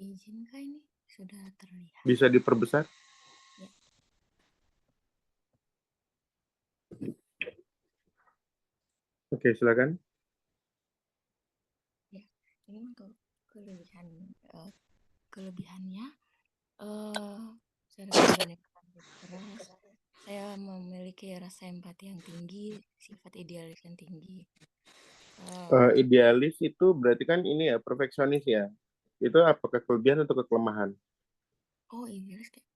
Izinkah ini sudah terlihat? Bisa diperbesar? Ya. Oke, silakan. Ya, ini untuk kelebihannya, eh saya dapat dibandingkan keras. Saya memiliki rasa empati yang tinggi, sifat idealis yang tinggi. Untuk Idealis itu berarti kan ini ya, perfeksionis ya. Itu apakah kelebihan atau kelemahan? idealis kayak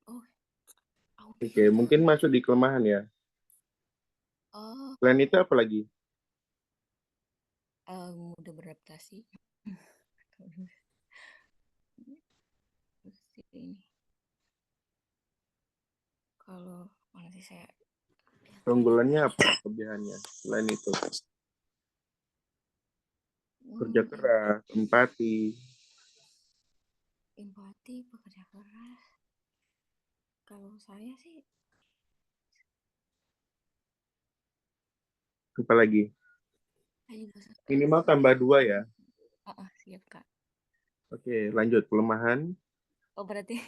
Oke, beda. mungkin masuk di kelemahan ya. Oh, Selain itu apa lagi? mudah beradaptasi. Terus ini kalau mana sih saya lihat dulu. Keunggulannya apa? Kelebihannya selain itu? Kerja keras, empati, Empati, bekerja keras. Kalau saya sih apa lagi? saya juga Minimal saya tambah dua ya. siap Kak. Oke, lanjut kelemahan. Oh berarti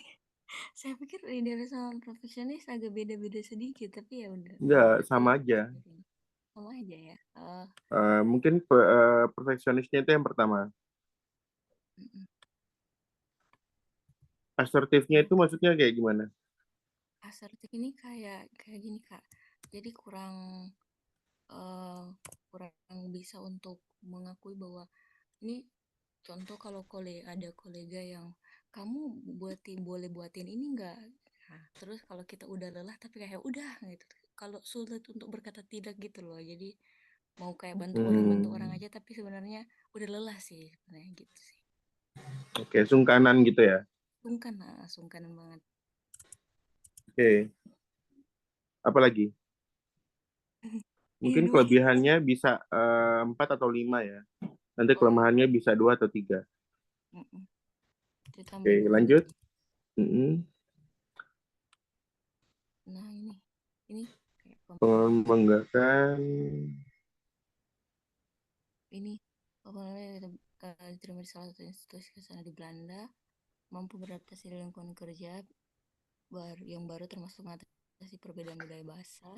saya pikir idealis sama profesionalis agak beda-beda sedikit, tapi ya udah Enggak, berarti sama aja. sama aja ya. Mungkin perfeksionisnya itu yang pertama. Mm-mm. Asertifnya itu maksudnya kayak gimana? Asertif ini kayak gini Kak. Jadi eh, kurang bisa untuk mengakui bahwa ini contoh kalau ada kolega yang kamu boleh buatin ini enggak. Nah, terus kalau kita udah lelah tapi kayak udah gitu. Kalau sulit untuk berkata tidak gitu loh. Jadi mau kayak bantu orang Hmm, aja tapi sebenarnya udah lelah sih sebenarnya gitu sih. oke, sungkanan gitu ya. Sungkan banget. Oke, apa lagi? Ini Mungkin dua itu. kelebihannya bisa 4 atau 5 ya. Nanti Oh, kelemahannya bisa 2 atau 3. mm-mm. Ditambah Oke, dua lanjut. berarti. Mm-mm. Nah ini kayak Membanggakan. ini apa namanya diterima di salah satu institusi ke sana di Belanda, mampu beradaptasi di lingkungan kerja yang baru termasuk mengatasi perbedaan budaya bahasa,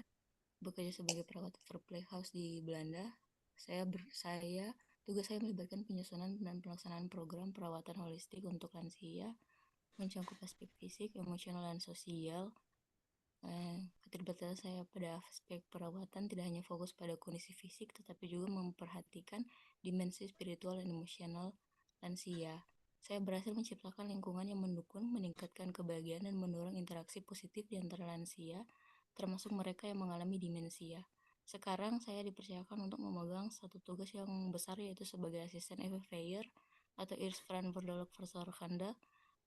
bekerja sebagai perawat Verpleeghuis di Belanda. Saya tugas saya melibatkan penyusunan dan pelaksanaan program perawatan holistik untuk lansia, mencakup aspek fisik, emosional, dan sosial. Keterlibatan saya pada aspek perawatan tidak hanya fokus pada kondisi fisik, tetapi juga memperhatikan dimensi spiritual dan emosional lansia. Saya berhasil menciptakan lingkungan yang mendukung, meningkatkan kebahagiaan, dan mendorong interaksi positif di antara lansia, termasuk mereka yang mengalami demensia. Sekarang saya dipercayakan untuk memegang satu tugas yang besar, yaitu sebagai asisten FFPR atau Eerste Verzorgende,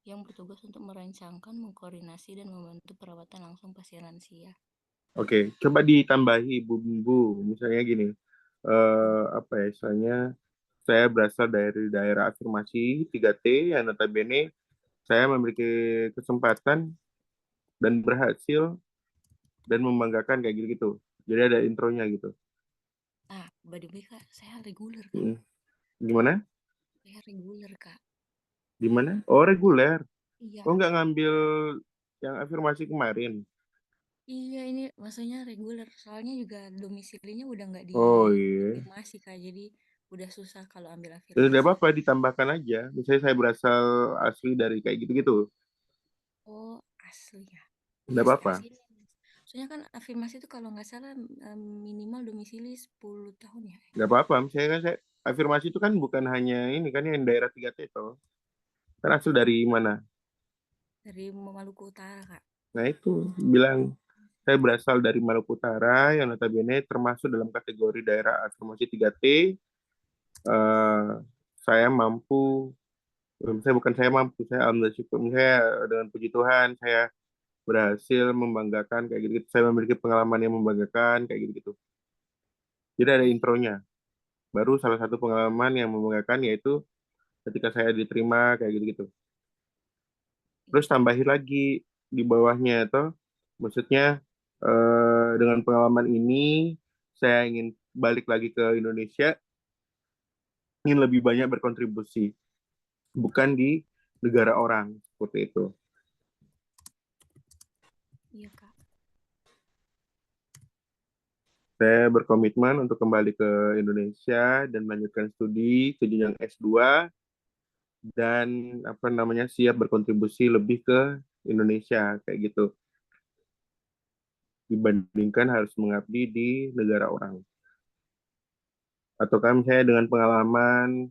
yang bertugas untuk merancangkan, mengkoordinasi, dan membantu perawatan langsung pasien lansia. Oke, coba ditambahi bumbu. Misalnya gini, apa ya, misalnya saya berasal dari daerah afirmasi 3T yang notabene saya memiliki kesempatan dan berhasil dan membanggakan kayak gitu-gitu. Jadi ada intronya gitu. Ah, by the way Kak, saya reguler Kak. Mm. Gimana? Saya reguler Kak. Gimana? Oh, reguler. Iya, Oh, nggak ngambil yang afirmasi kemarin. iya ini maksudnya reguler. Soalnya juga domisilinya udah nggak di Oh iya. afirmasi Kak. Jadi udah susah kalau ambil Ya, tidak afirmasi. apa-apa, ditambahkan aja. Misalnya saya berasal asli dari kayak gitu-gitu. Oh, asli ya. Tidak Iya sih apa-apa. asli. Soalnya kan afirmasi itu kalau nggak salah minimal domisili 10 tahun ya. Tidak apa-apa. Misalnya kan saya, afirmasi itu kan bukan hanya ini kan yang daerah 3T itu. Kan asal dari mana? Dari Maluku Utara Kak. Nah itu bilang saya berasal dari Maluku Utara yang notabene termasuk dalam kategori daerah afirmasi 3T. Eh, saya mampu, saya mampu, saya alhamdulillah syukur, saya dengan puji Tuhan, saya berhasil membanggakan kayak gitu, saya memiliki pengalaman yang membanggakan kayak gitu. Jadi ada Oh, intronya. Baru salah satu pengalaman yang membanggakan yaitu ketika saya diterima kayak gitu. Terus tambahin lagi di bawahnya itu, maksudnya dengan pengalaman ini saya ingin balik lagi ke Indonesia, ingin lebih banyak berkontribusi, bukan di negara orang seperti itu. Iya, Kak. Saya berkomitmen untuk kembali ke Indonesia dan melanjutkan studi ke jenjang S2 dan apa namanya siap berkontribusi lebih ke Indonesia kayak gitu dibandingkan harus mengabdi di negara orang. Atau kan saya dengan pengalaman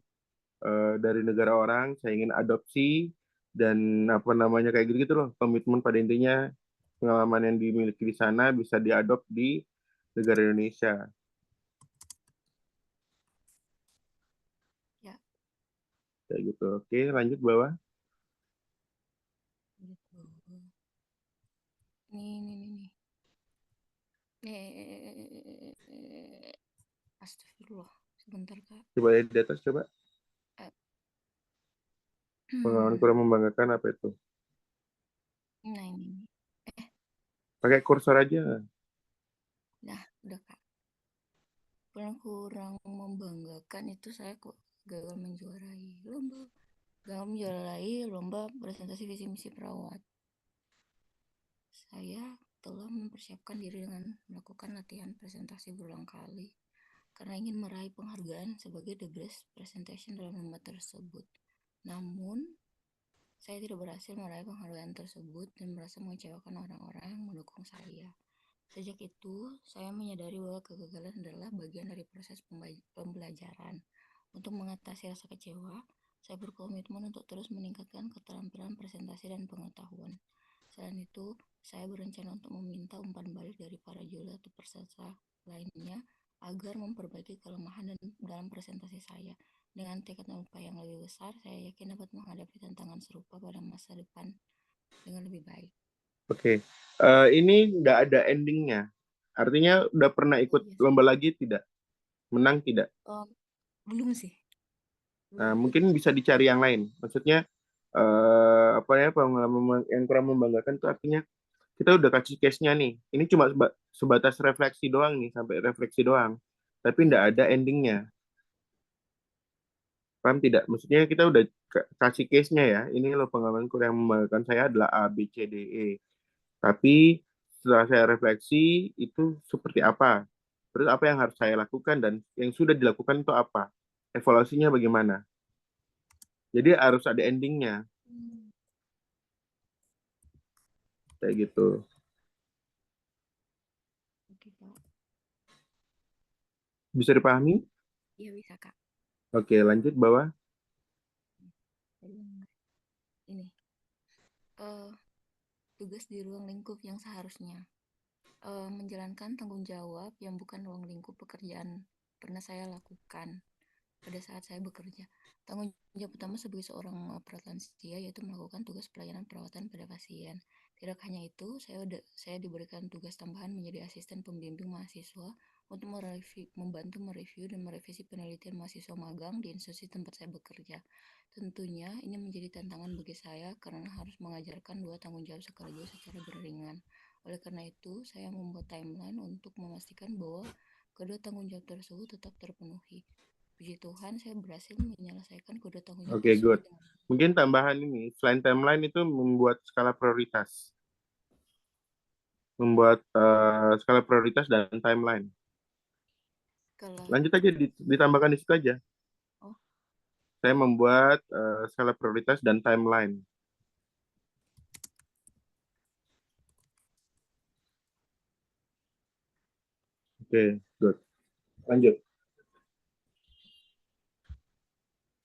dari negara orang, saya ingin adopsi dan apa namanya kayak gitu-gitu loh. Komitmen pada intinya pengalaman yang dimiliki di sana bisa diadop di negara Indonesia Ya, kayak gitu. Oke, lanjut bawah. gitu. Nih. Astagfirullah. Sebentar, Kak. Coba lihat di atas coba. Eh, Pengalaman kurang membanggakan apa itu? Nah, ini. Pakai kursor aja. Nah, udah, Kak. Yang kurang membanggakan itu saya kok gagal menjuarai lomba. Gagal menjuarai lomba presentasi visi misi perawat. Saya telah mempersiapkan diri dengan melakukan latihan presentasi berulang kali karena ingin meraih penghargaan sebagai the best presentation dalam lomba tersebut. Namun, saya tidak berhasil meraih penghargaan tersebut dan merasa mengecewakan orang-orang yang mendukung saya. Sejak itu, saya menyadari bahwa kegagalan adalah bagian dari proses pembelajaran. Untuk mengatasi rasa kecewa, saya berkomitmen untuk terus meningkatkan keterampilan presentasi dan pengetahuan. Selain itu, saya berencana untuk meminta umpan balik dari para juri atau peserta lainnya agar memperbaiki kelemahan dalam presentasi saya. Dengan tekad dan upaya yang lebih besar, saya yakin dapat menghadapi tantangan serupa pada masa depan dengan lebih baik. Oke. Ini nggak ada endingnya. Artinya udah pernah Oh ikut iya sih. lomba lagi tidak? Menang tidak? Oh, belum sih. Nah, Belum. mungkin bisa dicari yang lain. Maksudnya apa ya pengalaman yang kurang membanggakan itu artinya kita udah kasih case-nya nih. Ini cuma sebatas refleksi doang nih, sampai refleksi doang. Tapi Iya, nggak ada betul. endingnya. Paham tidak? Maksudnya kita udah kasih case-nya ya. Ini loh pengalamanku yang membanggakan saya adalah A, B, C, D, E. Tapi setelah saya refleksi itu seperti apa? Terus apa yang harus saya lakukan dan yang sudah dilakukan itu apa? Evaluasinya bagaimana? Jadi harus ada endingnya Hmm. kayak gitu. Oke, Kak. Bisa dipahami? Iya bisa, Kak. Oke, lanjut bawah. Ini eh tugas di ruang lingkup yang seharusnya menjalankan tanggung jawab yang bukan ruang lingkup pekerjaan pernah saya lakukan pada saat saya bekerja. Tanggung jawab utama sebagai seorang perawat lansia yaitu melakukan tugas pelayanan perawatan pada pasien. Tidak hanya itu, saya diberikan tugas tambahan menjadi asisten pembimbing mahasiswa untuk membantu mereview dan merevisi penelitian mahasiswa magang di institusi tempat saya bekerja. Tentunya ini menjadi tantangan bagi saya karena harus mengajarkan dua tanggung jawab sekaligus secara beriringan. Oleh karena itu, saya membuat timeline untuk memastikan bahwa kedua tanggung jawab tersebut tetap terpenuhi. Puji Tuhan, saya berhasil menyelesaikan kedua tanggung jawab Oke, tersebut good. dengan Mungkin tambahan ini, selain timeline itu membuat skala prioritas. Membuat skala prioritas dan timeline. skala Lanjut aja, prioritas. ditambahkan di situ aja. Oh, Saya membuat skala prioritas dan timeline. Oke, good. Lanjut.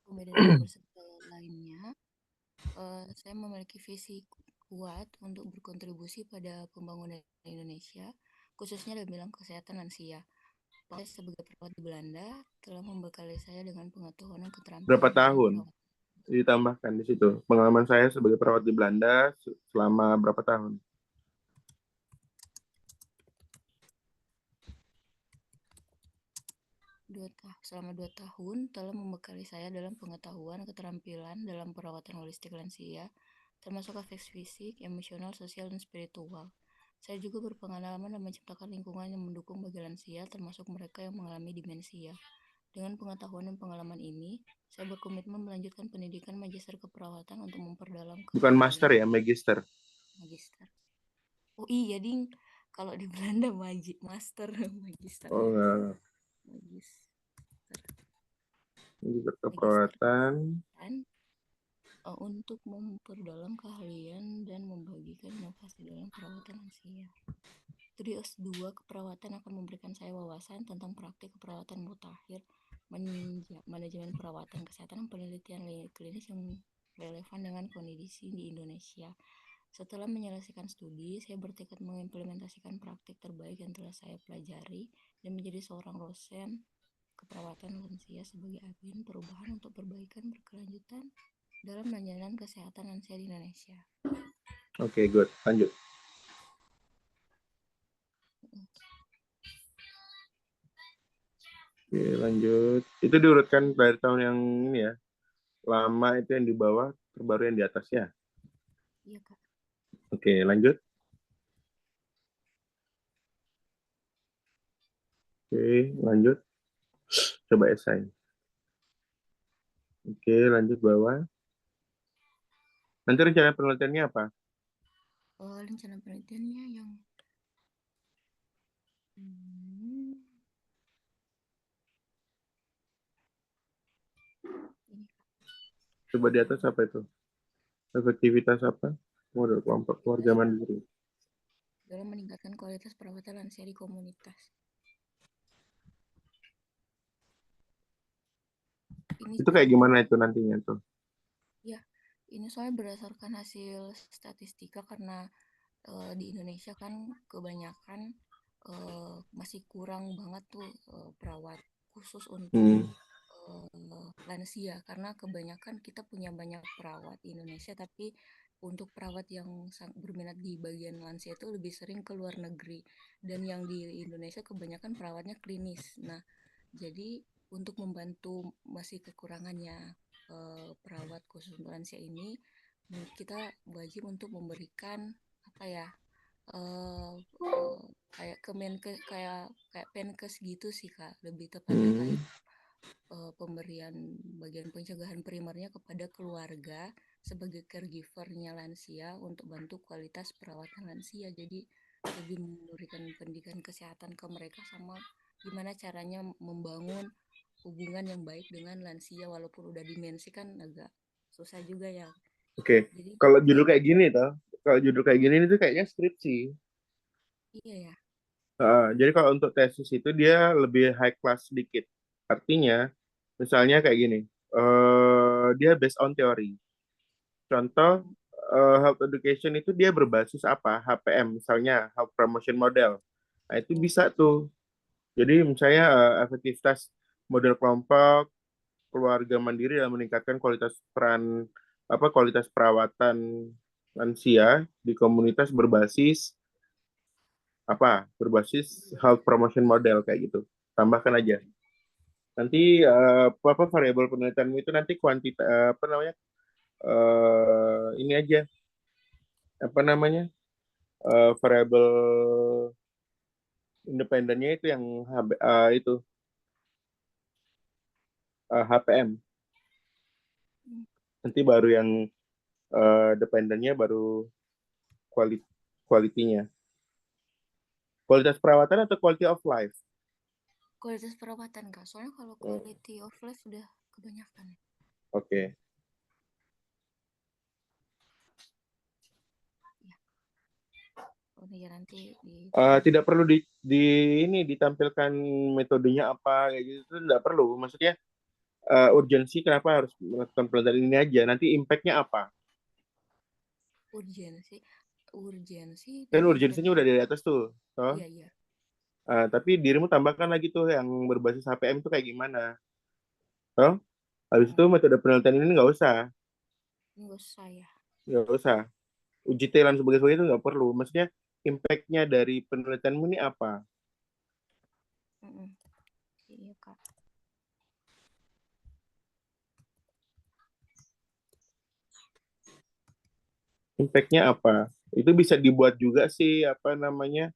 pembeda dari peserta lainnya, saya memiliki visi kuat untuk berkontribusi pada pembangunan Indonesia, khususnya dalam bidang kesehatan lansia. Saya sebagai perawat di Belanda telah membekali saya dengan pengetahuan dan Berapa keterampilan dalam tahun? perawatan. Ditambahkan di situ. Pengalaman saya sebagai perawat di Belanda selama berapa tahun? Selama 2 tahun telah membekali saya dalam pengetahuan dan keterampilan dalam perawatan holistik lansia, termasuk aspek fisik, emosional, sosial, dan spiritual. Saya juga berpengalaman dan menciptakan lingkungan yang mendukung bagi lansia, termasuk mereka yang mengalami demensia. Dengan pengetahuan dan pengalaman ini, saya berkomitmen melanjutkan pendidikan magister keperawatan untuk memperdalam Bukan master keahlian ya, magister. magister. Oh iya, ding. Kalau di Belanda master, magister. Oh, enggak. Magister. Magister Magister keperawatan. kan untuk memperdalam keahlian dan membagikan inovasi dalam perawatan lansia. Studi S2 keperawatan akan memberikan saya wawasan tentang praktik keperawatan mutakhir, manajemen perawatan kesehatan dan penelitian klinis yang relevan dengan kondisi di Indonesia. Setelah menyelesaikan studi, saya bertekad mengimplementasikan praktik terbaik yang telah saya pelajari dan menjadi seorang dosen keperawatan lansia sebagai agen perubahan untuk perbaikan berkelanjutan dalam layanan kesehatan lansia di Indonesia. Oke, good. Lanjut. Oke, lanjut. Itu diurutkan dari tahun yang ini ya. Lama itu yang di bawah, terbaru yang di atas ya. Iya, Kak. Oke, lanjut. Oke, lanjut. Coba esai. Oke, lanjut bawah. Nanti rencana penelitiannya apa? Rencana penelitiannya yang ini. Coba di atas apa itu? Efektivitas apa? Model kelompok keluarga mandiri. Dalam meningkatkan kualitas perawatan lansia di komunitas. Ini Itu kayak gimana itu nantinya tuh? ya, ini soalnya berdasarkan hasil statistika karena di Indonesia kan kebanyakan masih kurang banget tuh perawat khusus untuk Hmm. lansia karena kebanyakan kita punya banyak perawat di Indonesia tapi untuk perawat yang berminat di bagian lansia itu lebih sering ke luar negeri dan yang di Indonesia kebanyakan perawatnya klinis. Nah, jadi untuk membantu masih kekurangannya perawat khusus untuk lansia ini kita wajib untuk memberikan apa ya kayak kayak Penkes gitu sih Kak, lebih tepatnya kayak pemberian bagian pencegahan primernya kepada keluarga sebagai caregivernya lansia untuk bantu kualitas perawatan lansia. Jadi lebih memberikan pendidikan kesehatan ke mereka sama gimana caranya membangun hubungan yang baik dengan lansia walaupun udah demensi kan agak susah juga ya. Oke. Jadi Kalau judul kayak kayak gini toh, kalau judul kayak gini itu kayaknya skripsi. iya ya. Jadi kalau untuk tesis itu dia lebih high class sedikit. Artinya, misalnya kayak gini, dia based on teori. Contoh, health education itu dia berbasis apa? HPM, misalnya health promotion model. Nah, itu Oh, bisa tuh. Jadi misalnya efektivitas model kelompok keluarga mandiri dalam meningkatkan kualitas perawatan lansia di komunitas berbasis health promotion model kayak gitu. Tambahkan aja. Nanti apa variabel penelitianmu itu nanti apa namanya? Ini aja apa namanya? Variabel independennya itu yang itu HPM. Nanti baru yang dependennya baru kualitinya. Kualitas perawatan atau quality of life? kualitas perawatan Kak. Soalnya kalau Oh, quality of life sudah kebanyakan. oke. Ya. Oh iya nanti Tidak ditambah. perlu ini ditampilkan metodenya apa kayak gitu, itu tidak perlu. Maksudnya urgensi kenapa harus melakukan penelitian ini aja? Nanti impactnya apa? urgensi urgensi Kan dari urgensinya udah penelitian. dari atas tuh, toh. Iya iya. Tapi dirimu tambahkan lagi tuh yang berbasis HPM itu kayak gimana, toh? Habis itu Oh, metode penelitian ini nggak usah ya. nggak usah. Uji T dan sebagainya itu nggak perlu. Maksudnya impactnya dari penelitianmu ini apa? Mm-mm. Iya Kak. Impactnya apa? Itu bisa dibuat juga sih apa namanya?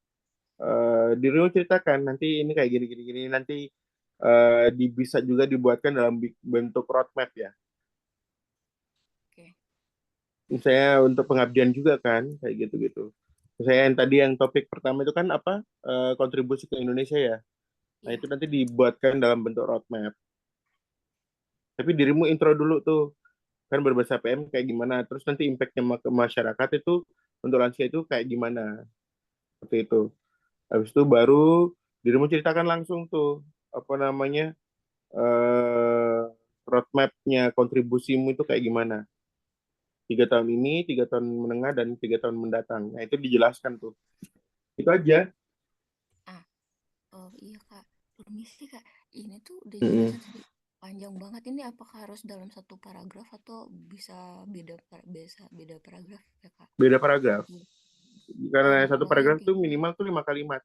Dirimu ceritakan nanti ini kayak gini gini gini nanti bisa juga dibuatkan dalam bentuk roadmap ya. Oke. Misalnya untuk pengabdian juga kan, kayak gitu-gitu. Misalnya yang tadi yang topik pertama itu kan apa, kontribusi ke Indonesia ya. Nah Iya. itu nanti dibuatkan dalam bentuk roadmap. Tapi dirimu intro dulu tuh, kan berbahasa PM kayak gimana, terus nanti impactnya ke masyarakat itu untuk lansia itu kayak gimana, seperti itu. Habis itu baru dirimu ceritakan langsung tuh, apa namanya, eh roadmapnya kontribusimu itu kayak gimana. 3 tahun ini, 3 tahun menengah, dan 3 tahun mendatang. Nah itu dijelaskan tuh. Itu aja. Ah, oh iya Kak. Permisi Kak. Ini tuh udah Mm-mm. jelasin tadi panjang banget. Ini apakah harus dalam satu paragraf atau bisa beda paragraf ya Kak? Beda paragraf. Karena satu Oh yang paragraf kayak tuh minimal tuh 5 kalimat.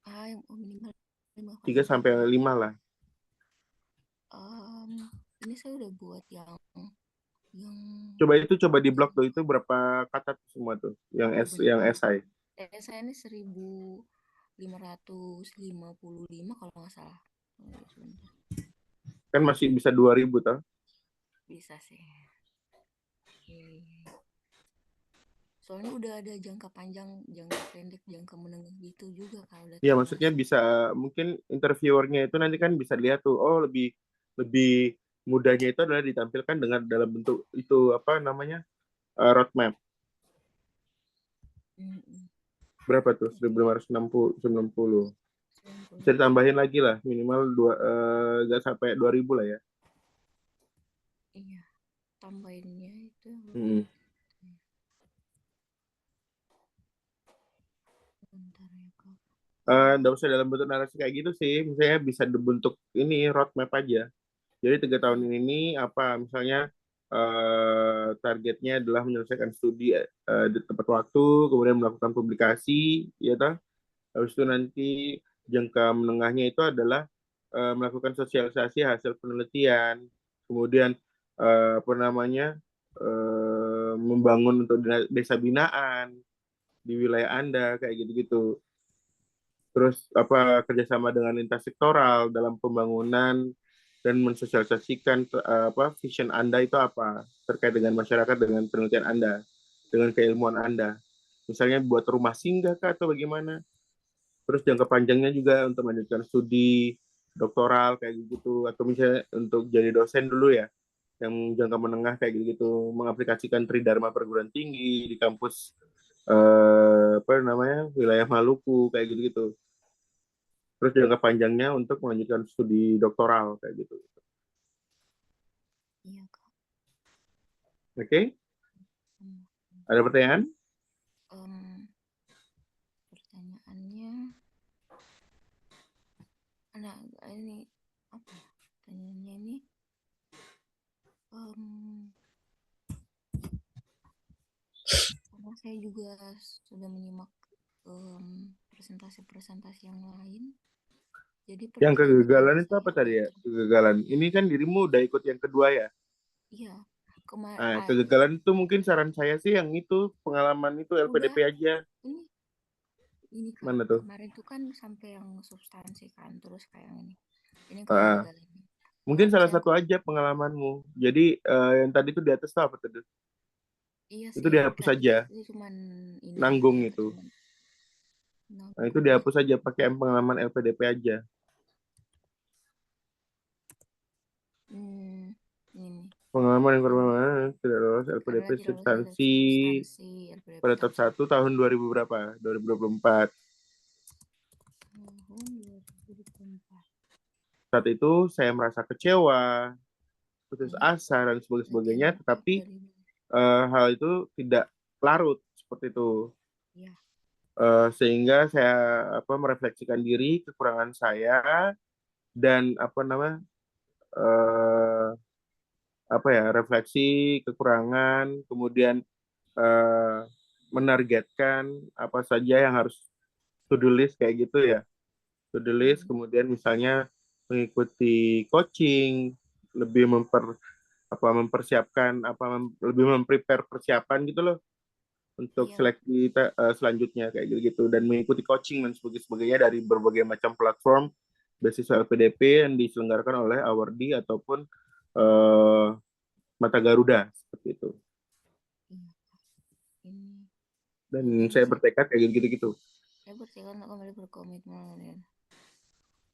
yang minimal 3 sampai lima kalimat. 5 lah. Em, ini saya udah buat yang Coba di blog yang tuh itu berapa kata tuh semua tuh. oh banyak Yang banget. esai. Saya ini 1555 kalau nggak salah. Oh, sebentar. Kan masih bisa 2.000 tuh. Bisa sih. Oke. Soalnya udah ada jangka panjang, jangka pendek, jangka menengah gitu juga kalau udah Ya maksudnya termasuk. bisa, mungkin interviewernya itu nanti kan bisa lihat tuh, oh lebih lebih mudahnya itu adalah ditampilkan dengan dalam bentuk itu apa namanya, roadmap. Mm-mm. Berapa tuh? Oke, 1.560, 90. Bisa 90. ditambahin lagi lah, minimal nggak sampai 2.000 lah ya. Iya, tambahinnya itu Hmm. bentar ya Kak. Eh, Nggak usah dalam bentuk narasi kayak gitu sih, misalnya bisa dibentuk ini roadmap aja. Jadi 3 tahun iya. ini apa, misalnya targetnya adalah menyelesaikan studi di tepat waktu, kemudian melakukan publikasi, ya toh. Habis itu nanti jangka menengahnya itu adalah melakukan sosialisasi hasil penelitian, kemudian apa namanya, membangun untuk desa binaan di wilayah Anda kayak gitu-gitu. Terus apa, kerjasama dengan lintas sektoral dalam pembangunan dan mensosialisasikan apa vision Anda itu apa terkait dengan masyarakat, dengan penelitian Anda, dengan keilmuan Anda. Misalnya buat rumah singgah kah atau bagaimana? Terus jangka panjangnya juga untuk melanjutkan studi doktoral kayak gitu, atau misalnya untuk jadi dosen dulu ya, yang jangka menengah kayak gitu, mengaplikasikan Tridharma perguruan tinggi di kampus apa namanya, wilayah Maluku kayak gitu. Terus jangka panjangnya untuk melanjutkan studi doktoral kayak gitu. Iya Kak. Oke, okay? Hmm. Ada pertanyaan? Em, pertanyaannya, nah ini apa ya? Pertanyaannya ini, em, karena saya juga sudah menyimak presentasi-presentasi yang lain, jadi Yang pertanyaan kegagalan itu saya apa tadi ya? Kegagalan. Ini kan dirimu udah ikut yang kedua ya. iya Nah, kegagalan itu mungkin saran saya sih yang itu pengalaman itu udah LPDP aja. ini Kak, Mana tuh? kemarin tuh kan sampai yang substansi kan, terus kayak ini Ah, kegagalannya. mungkin salah Saya satu aja pengalamanmu. Jadi yang tadi tuh di atas tuh apa tuh? iya Itu sih dihapus kayak aja, itu cuman ini aja nanggung apa itu. cuman Nah, itu nanggung. dihapus aja pakai pengalaman LPDP aja. Hmm, ini Pengalaman yang ini berpengalaman tidak lolos karena LPDP tidak lulus substansi substansi LPDP pada tahap tahap 1 tahun 2000 berapa? 2024. tahun 2024. Saat itu saya merasa kecewa, putus Ini asa dan sebagainya, November tetapi 2000 hal itu tidak larut seperti itu. ya. Sehingga saya apa, merefleksikan diri, kekurangan saya, dan apa nama, eh, apa ya, refleksi kekurangan, kemudian eh, menargetkan apa saja yang harus to do list kayak gitu ya, to do list, Hmm, kemudian misalnya mengikuti coaching, lebih mempersiapkan lebih memprepare persiapan gitu loh untuk iya seleksi selanjutnya kayak gitu, gitu, dan mengikuti coaching dan sebagainya dari berbagai macam platform beasiswa LPDP yang diselenggarakan oleh Awardi ataupun eh, Mata Garuda seperti itu. Iya, ini Dan makanya saya bertekad kayak gitu-gitu. saya bersihkan untuk kembali berkomitmen ya.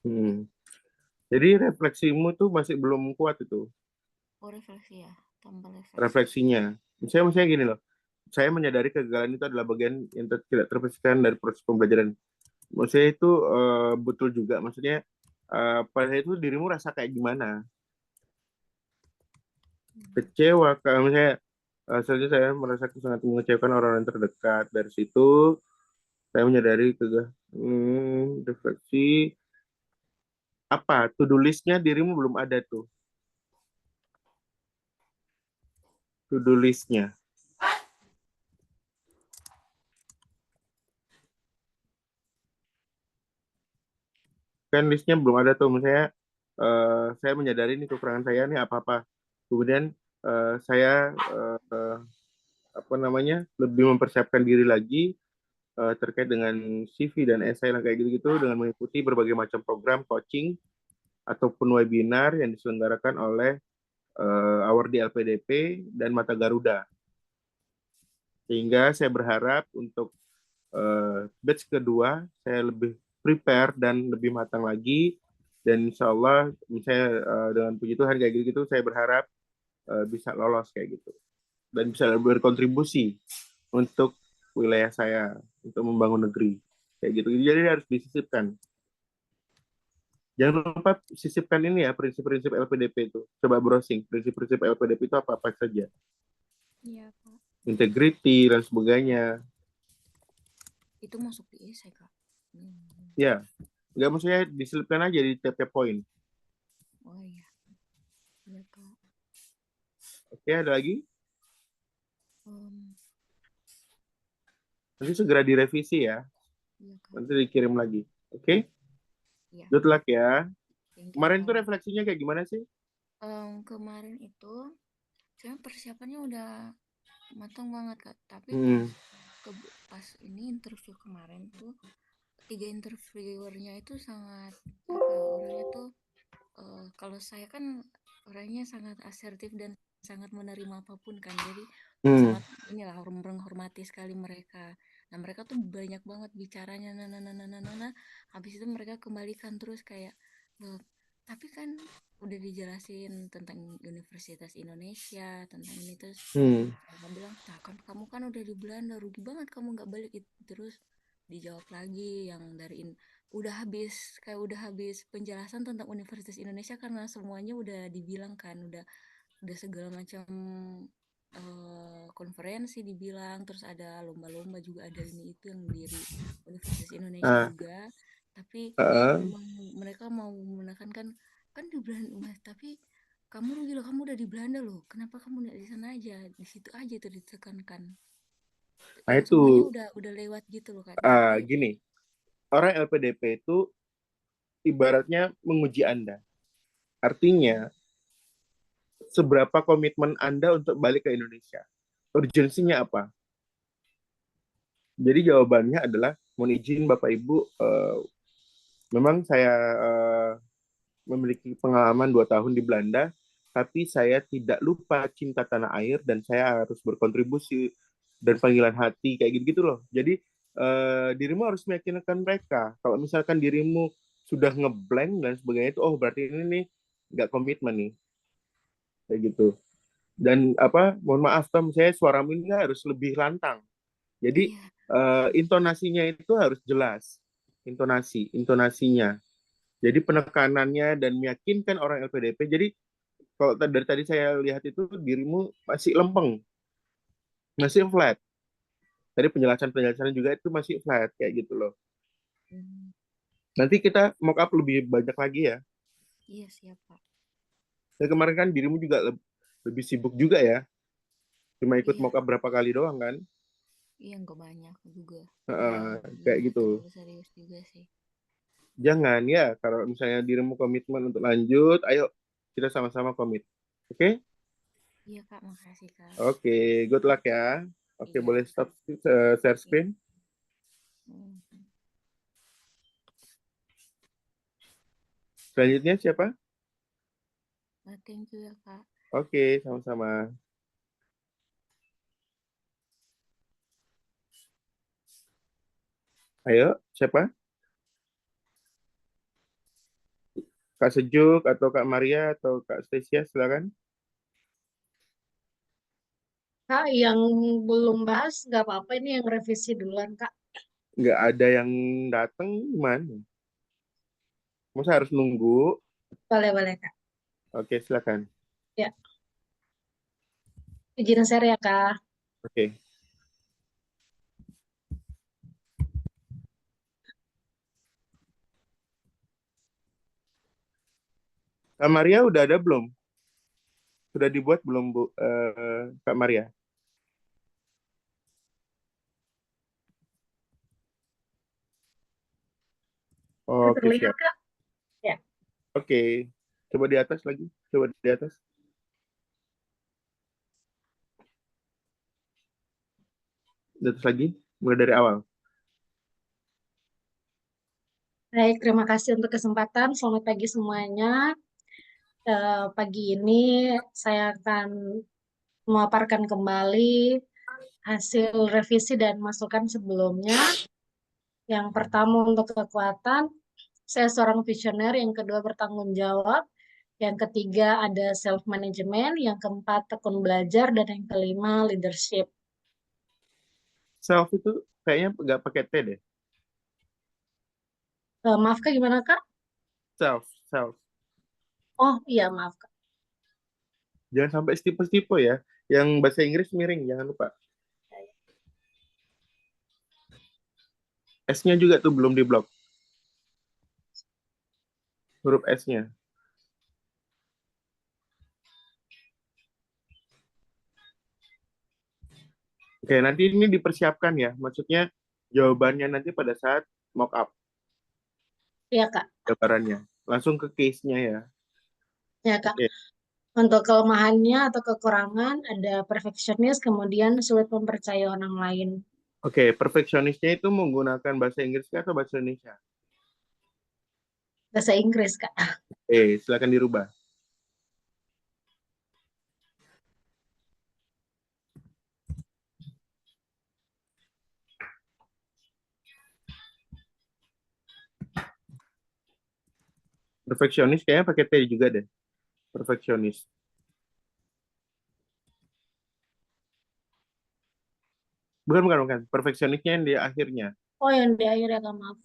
Hmm. Jadi refleksimu tuh masih belum kuat itu Oh, refleksi ya, tambah refleksi. refleksinya. Misalnya gini loh, saya menyadari kegagalan itu adalah bagian yang tidak terpisahkan dari proses pembelajaran. Maksudnya itu betul juga. Maksudnya pada itu dirimu rasa kayak gimana? Hmm. Kecewa. Kalau misalnya selanjutnya saya merasa sangat mengecewakan orang-orang terdekat. Dari situ saya menyadari refleksi apa? To-do list-nya dirimu belum ada tuh. To-do list-nya. Kan listnya belum ada tuh. Misalnya saya menyadari nih kekurangan saya nih apa-apa. Kemudian saya apa namanya lebih mempersiapkan diri lagi terkait dengan CV dan essay lah kayak gitu-gitu dengan mengikuti berbagai macam program coaching ataupun webinar yang diselenggarakan oleh Awardi LPDP dan Mata Garuda. Sehingga saya berharap untuk batch kedua saya lebih prepare dan lebih matang lagi dan insya Allah misalnya dengan puji Tuhan kayak gitu-gitu saya berharap bisa lolos kayak gitu dan bisa berkontribusi untuk wilayah saya untuk membangun negeri kayak gitu jadi harus disisipkan. Jangan lupa sisipkan ini ya prinsip-prinsip LPDP itu. Coba browsing prinsip-prinsip LPDP itu apa-apa saja. Iya, Kak. Integrity dan sebagainya. Itu masuk di esai, Kak. Ya, nggak maksudnya diselipkan aja di tiap-tiap poin. Oh iya, iya, Kak. Oke, ada lagi? Um, Nanti segera direvisi ya. iya, Kak. Nanti dikirim lagi. Oke? Iya, Good luck ya. thank you, Kemarin tuh Kak. refleksinya kayak gimana sih? Kemarin itu saya persiapannya udah matang banget, Kak. Tapi Hmm. pas ini interview kemarin tuh tiga interviewernya itu sangat apa ya, orangnya tuh kalau saya kan orangnya sangat asertif dan sangat menerima apapun kan, jadi Hmm. sangat inilah menghormati sekali mereka. Nah mereka tuh banyak banget bicaranya, nah, habis itu mereka kembalikan terus kayak "Loh, tapi kan udah dijelasin tentang Universitas Indonesia tentang ini terus Hmm. saya bilang, nah kan kamu kan udah di Belanda, rugi banget kamu nggak balik itu. Terus dijawab lagi yang dari udah habis penjelasan tentang Universitas Indonesia karena semuanya udah dibilang kan, udah segala macam konferensi dibilang, terus ada lomba-lomba juga, ada ini itu yang dari Universitas Indonesia Ah, juga. Tapi ah. memang mereka mau menekankan kan di Belanda, tapi kamu rugi loh, kamu udah di Belanda loh, kenapa kamu nggak di sana aja, di situ aja tuh ditekankan. Nah Kan itu semuanya udah lewat gitu loh, Kak. Tapi gini, orang LPDP itu ibaratnya menguji Anda. Artinya, seberapa komitmen Anda untuk balik ke Indonesia? Urgensinya apa? Jadi jawabannya adalah, mohon izin Bapak Ibu, memang saya memiliki pengalaman 2 tahun di Belanda, tapi saya tidak lupa cinta tanah air dan saya harus berkontribusi dan panggilan hati kayak gitu-gitu loh. Jadi dirimu harus meyakinkan mereka. Kalau misalkan dirimu sudah ngeblank dan sebagainya itu, oh berarti ini nih nggak komitmen nih, kayak gitu. Dan apa, mohon maaf Tom, saya suaramu ini harus lebih lantang. Jadi iya, intonasinya itu harus jelas, intonasinya. Jadi penekanannya dan meyakinkan orang LPDP. Jadi kalau dari tadi saya lihat itu dirimu masih lempeng, masih flat. Tadi penjelasan-penjelasan juga itu masih flat kayak gitu loh. hmm, Nanti kita mock up lebih banyak lagi ya. iya siap Pak. Dan kemarin kan dirimu juga lebih sibuk juga ya. Cuma ikut Iya, mock up berapa kali doang kan. iya nggak banyak juga, Kayak nggak gitu. terlalu serius juga sih. Jangan ya, kalau misalnya dirimu komitmen untuk lanjut, ayo kita sama-sama komit. Oke? Okay? Iya Kak, makasih Kak. Oke, good luck ya. Oke, Iya, boleh stop share oke. screen. Hmm. Selanjutnya siapa? Thank you ya Kak. Oke, sama-sama. Ayo, siapa? Kak Sejuk atau Kak Maria atau Kak Stasia, silakan. Kak, yang belum bahas nggak apa-apa, ini yang revisi duluan, Kak. Nggak ada yang datang gimana? Masa harus nunggu? Boleh, boleh, Kak. Oke, silakan. Ya, izin share ya, Kak. Oke. Kak Maria udah ada belum? Sudah dibuat belum, Bu? Kak Maria? Oke, Terlihat, siap. Kak? Ya. Oke. Coba di atas lagi. Coba di atas. Di atas lagi. Mulai dari awal. Baik, terima kasih untuk kesempatan. Selamat pagi semuanya. Pagi ini saya akan memaparkan kembali hasil revisi dan masukan sebelumnya. Yang pertama untuk kekuatan, saya seorang visioner. Yang kedua bertanggung jawab. Yang ketiga ada self management. Yang keempat tekun belajar. Dan yang kelima leadership. Self itu kayaknya nggak pakai T deh. Maaf Kak, gimana Kak? Self, self. Oh iya, maaf Kak. Jangan sampai stipe-stipe ya. Yang bahasa Inggris miring, jangan lupa. S-nya juga tuh belum diblok. Huruf S-nya. Oke, nanti ini dipersiapkan ya. Maksudnya jawabannya nanti pada saat mock up Iya Kak. gambarannya. Langsung ke case-nya ya. Ya Kak. Oke. Untuk kelemahannya atau kekurangan ada perfeksionis, kemudian sulit mempercayai orang lain. Oke, perfeksionisnya itu menggunakan bahasa Inggris atau bahasa Indonesia? Bahasa Inggris Kak. Silakan dirubah. Perfeksionis kayaknya pakai T juga deh. Perfeksionis. Bukan, bukan, bukan. Perfeksionisnya yang di akhirnya. Oh yang di akhir ya Kak, maaf.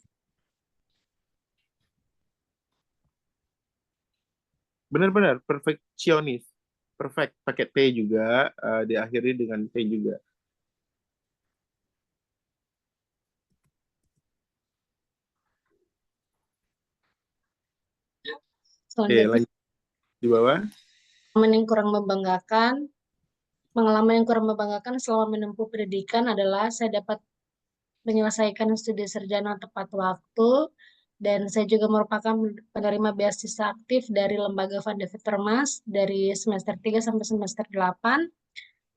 Benar-benar perfeksionis. Perfect pakai T juga, diakhiri dengan T juga. Oke, Selanjutnya, lanjut di bawah. pengalaman yang kurang membanggakan. Pengalaman yang kurang membanggakan selama menempuh pendidikan adalah saya dapat menyelesaikan studi sarjana tepat waktu, dan saya juga merupakan penerima beasiswa aktif dari Lembaga Van de Vetermas dari semester 3 sampai semester 8.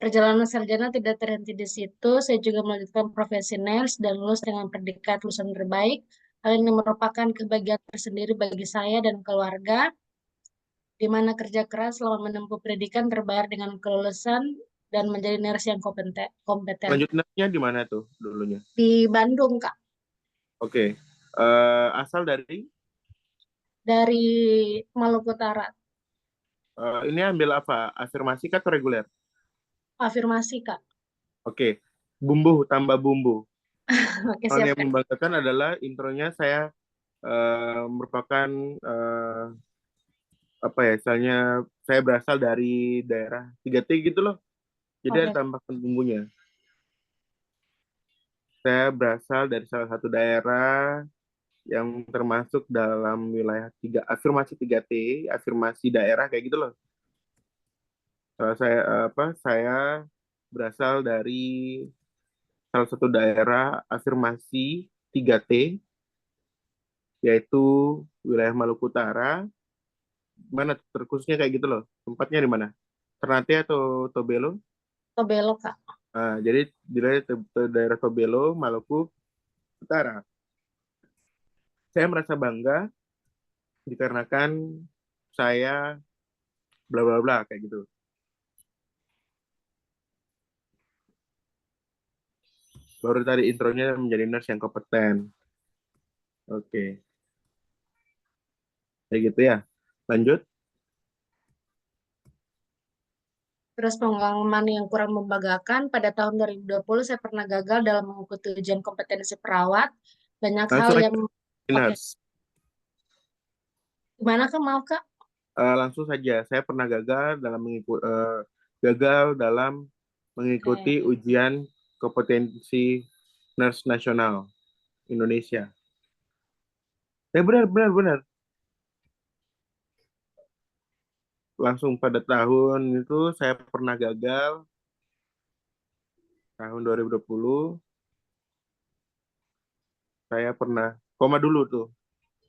Perjalanan sarjana tidak terhenti di situ, saya juga melanjutkan profesi nurse dan lulus dengan predikat lulusan terbaik. Hal ini merupakan kebahagiaan tersendiri bagi saya dan keluarga, di mana kerja keras selama menempuh pendidikan terbayar dengan kelulusan dan menjadi nurse yang kompeten. Lanjutnya di mana tuh dulunya? Di Bandung, Kak. Oke. Asal dari Dari Maluku Utara. ini ambil apa? Afirmasi kah atau reguler? Afirmasi, Kak. Oke. Bumbu, tambah bumbu. Oke, Hal siap, yang Kak. membanggakan adalah intronya saya merupakan apa ya, misalnya saya berasal dari daerah 3T gitu loh. Jadi ada Oke, tambahkan bumbunya. Saya berasal dari salah satu daerah yang termasuk dalam wilayah afirmasi 3T, afirmasi daerah kayak gitu loh. Saya berasal dari salah satu daerah afirmasi 3T, yaitu wilayah Maluku Utara. Mana terkhususnya kayak gitu loh. Tempatnya di mana? Ternate atau Tobelo? Tobelo, Kak. Jadi di daerah Tobelo, Maluku Utara. Saya merasa bangga dikarenakan saya bla bla bla kayak gitu. Baru tadi intronya menjadi nurse yang kompeten. Oke, kayak gitu ya. Lanjut. Terus pengalaman yang kurang membanggakan, pada tahun 2020 saya pernah gagal dalam mengikuti ujian kompetensi perawat. Banyak hal Langsung aja yang, oke, nurse. gimana Kak? Maaf Kak? Langsung saja, saya pernah gagal dalam mengikuti Oke. ujian kompetensi nurse nasional Indonesia. Benar, benar, benar. Langsung pada tahun itu saya pernah gagal, tahun 2020, saya pernah, koma dulu tuh,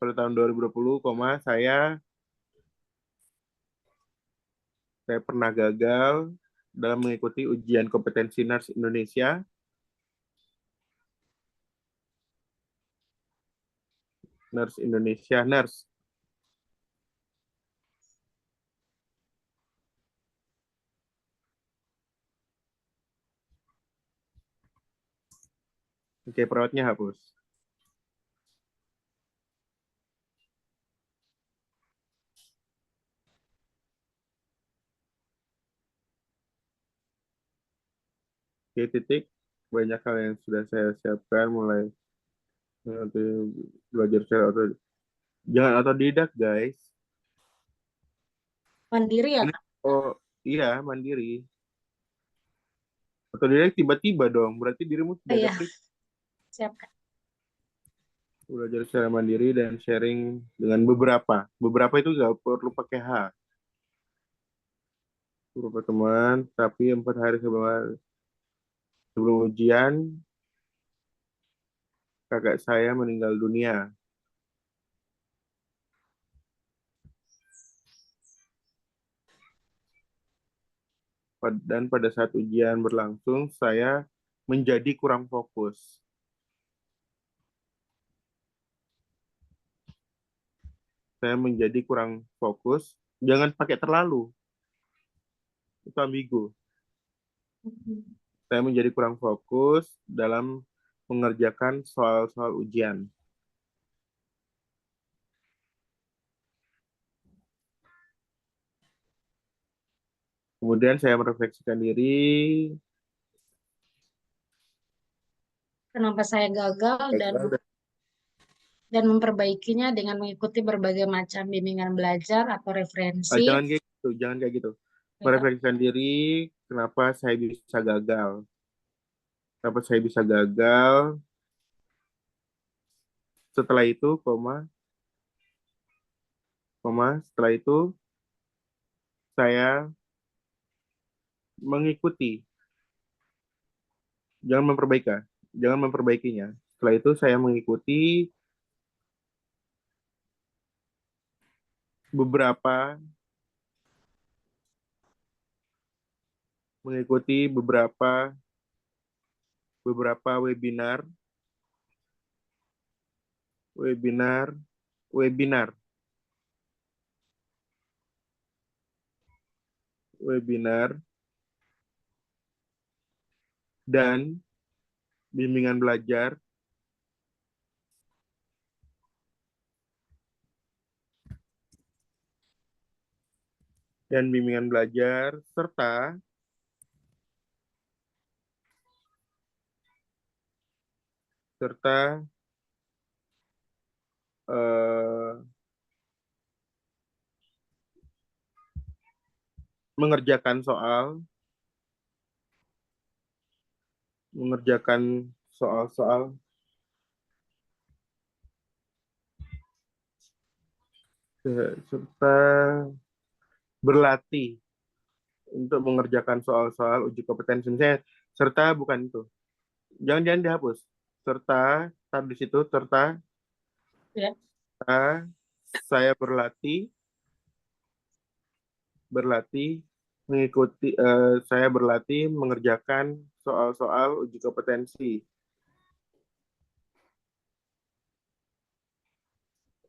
pada tahun 2020, saya pernah gagal dalam mengikuti ujian kompetensi nurse Indonesia. Nurse Indonesia, nurse. Oke, perawatnya hapus. Oke, titik. Banyak hal yang sudah saya siapkan, mulai nanti belajar secara jangan otodidak, guys. Mandiri ya Ini, Kak? oh iya, mandiri. Otodidak tiba-tiba dong, berarti dirimu Oh, tidak ada iya, prinsip. siap Kak. Belajar secara mandiri dan sharing dengan beberapa. Beberapa itu nggak perlu pakai H. Beberapa teman, tapi 4 hari sebelum ujian, kakak saya meninggal dunia. Dan pada saat ujian berlangsung, saya menjadi kurang fokus. Saya menjadi kurang fokus. Jangan pakai terlalu, itu ambigu. Saya menjadi kurang fokus dalam mengerjakan soal-soal ujian. Kemudian saya merefleksikan diri. Kenapa saya gagal dan Gagal. dan memperbaikinya dengan mengikuti berbagai macam bimbingan belajar atau referensi. Jangan kayak gitu, jangan kayak gitu. Ya, Kak. Merefleksikan diri, kenapa saya bisa gagal. Kenapa saya bisa gagal. Setelah itu, setelah itu saya mengikuti, jangan memperbaikinya. Setelah itu saya beberapa mengikuti beberapa webinar, webinar, webinar, webinar, dan bimbingan belajar serta serta eh, mengerjakan soal-soal serta berlatih untuk mengerjakan soal-soal uji kompetensi. Misalnya, serta bukan itu. Jangan dihapus. Serta, tab di situ, serta Ya. saya berlatih saya berlatih mengerjakan soal-soal uji kompetensi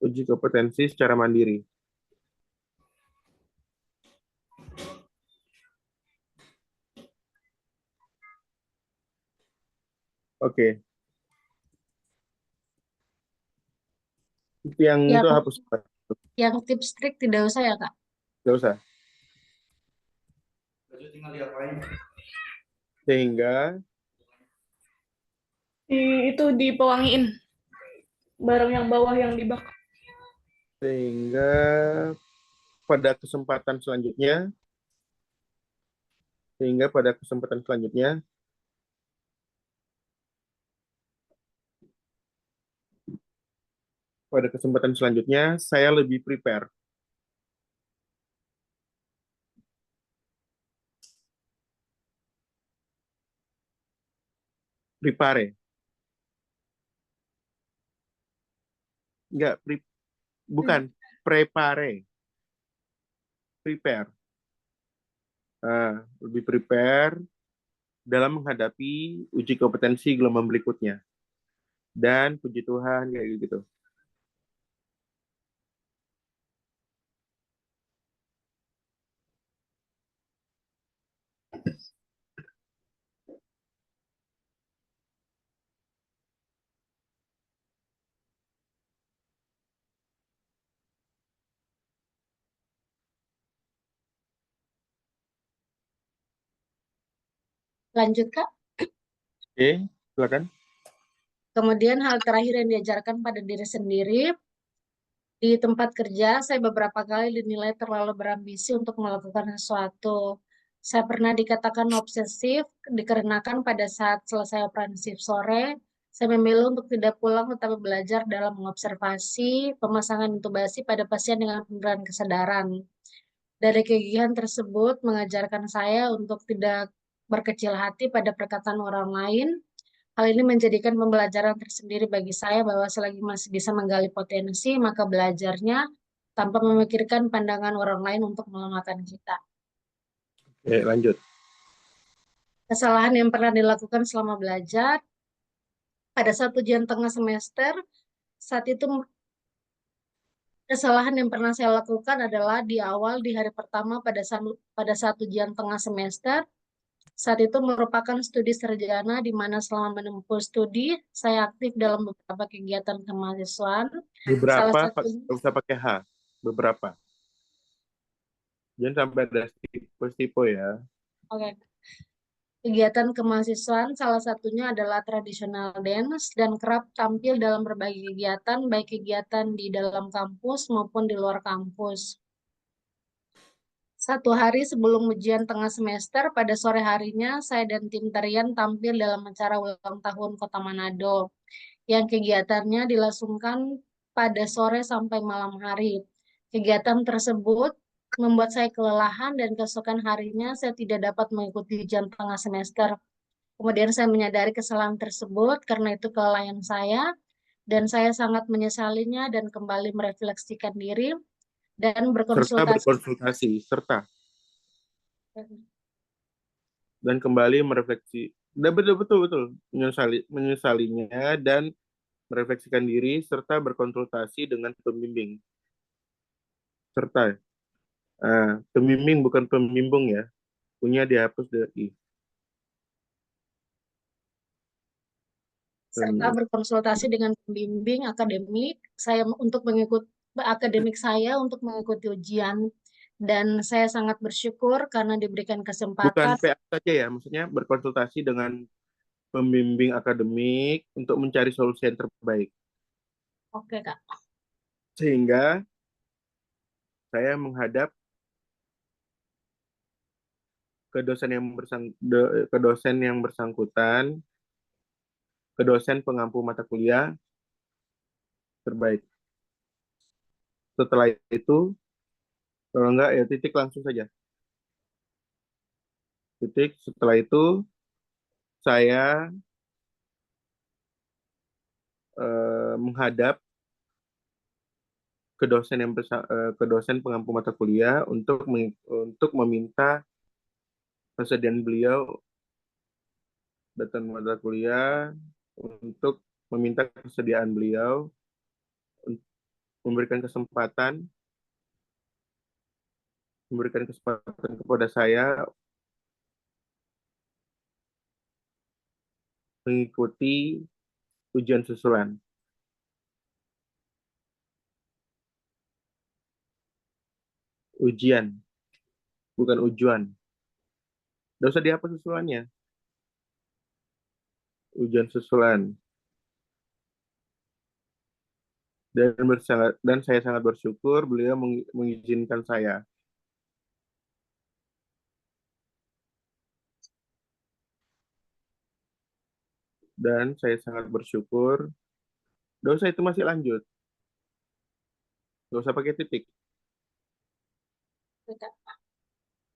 uji kompetensi secara mandiri. Oke, yang Yang itu hapus. yang tips trik tidak usah ya, Kak? Nggak usah. Sehingga Itu dipewangiin barang yang bawah yang dibakar. sehingga pada kesempatan selanjutnya sehingga pada kesempatan selanjutnya saya lebih prepare. Prepare. Enggak, bukan prepare. Prepare. Lebih prepare dalam menghadapi uji kompetensi gelombang berikutnya. Dan puji Tuhan kayak gitu. Lanjut, Kak. Oke, silakan. Kemudian hal terakhir yang diajarkan pada diri sendiri, di tempat kerja saya beberapa kali dinilai terlalu berambisi untuk melakukan sesuatu. Saya pernah dikatakan obsesif dikarenakan pada saat selesai operasi shift sore, saya memilih untuk tidak pulang tetapi belajar dalam mengobservasi pemasangan intubasi pada pasien dengan penurunan kesadaran. Dari kegigihan tersebut mengajarkan saya untuk tidak berkecil hati pada perkataan orang lain. Hal ini menjadikan pembelajaran tersendiri bagi saya bahwa selagi masih bisa menggali potensi, maka belajarnya tanpa memikirkan pandangan orang lain untuk melemahkan kita. Oke, lanjut. Kesalahan yang pernah dilakukan selama belajar, pada saat ujian tengah semester, saat itu kesalahan yang pernah saya lakukan adalah di awal, di hari pertama pada saat ujian tengah semester, saat itu merupakan studi sarjana di mana selama menempuh studi, saya aktif dalam beberapa kegiatan kemahasiswaan. Salah Beberapa, satunya, nggak usah pakai H. Beberapa. Jangan sampai ada tipe-tipe ya. oke, kegiatan kemahasiswaan salah satunya adalah traditional dance dan kerap tampil dalam berbagai kegiatan, baik kegiatan di dalam kampus maupun di luar kampus. Satu hari sebelum ujian tengah semester, pada sore harinya, saya dan tim tarian tampil dalam acara ulang tahun Kota Manado, yang kegiatannya dilangsungkan pada sore sampai malam hari. Kegiatan tersebut membuat saya kelelahan dan keesokan harinya saya tidak dapat mengikuti ujian tengah semester. Kemudian saya menyadari kesalahan tersebut karena itu kelalaian saya, dan saya sangat menyesalinya dan kembali merefleksikan diri dan Serta berkonsultasi. berkonsultasi. Dan kembali merefleksi. Dan betul menyesalinya dan merefleksikan diri serta berkonsultasi dengan pembimbing. Serta pembimbing bukan pembimbing ya. Punya dihapus dari Serta berkonsultasi dengan pembimbing akademik saya untuk mengikuti ujian, dan saya sangat bersyukur karena diberikan bukan kesempatan. PA saja ya, maksudnya berkonsultasi dengan pembimbing akademik untuk mencari solusi yang terbaik. Oke, Kak. Sehingga saya menghadap ke dosen yang bersangkutan, ke dosen pengampu mata kuliah terbaik. Setelah itu, kalau enggak ya titik langsung saja. Titik. Setelah itu saya menghadap ke dosen pengampu mata kuliah untuk meminta persediaan beliau data mata kuliah, untuk meminta kesediaan beliau memberikan kesempatan kepada saya mengikuti ujian susulan. Ujian, bukan ujuan. Nggak usah dihapus susulannya. Ujian susulan. Dan saya sangat bersyukur beliau mengizinkan saya. Dan saya sangat bersyukur. Nggak usah, itu masih lanjut. Nggak usah pakai titik.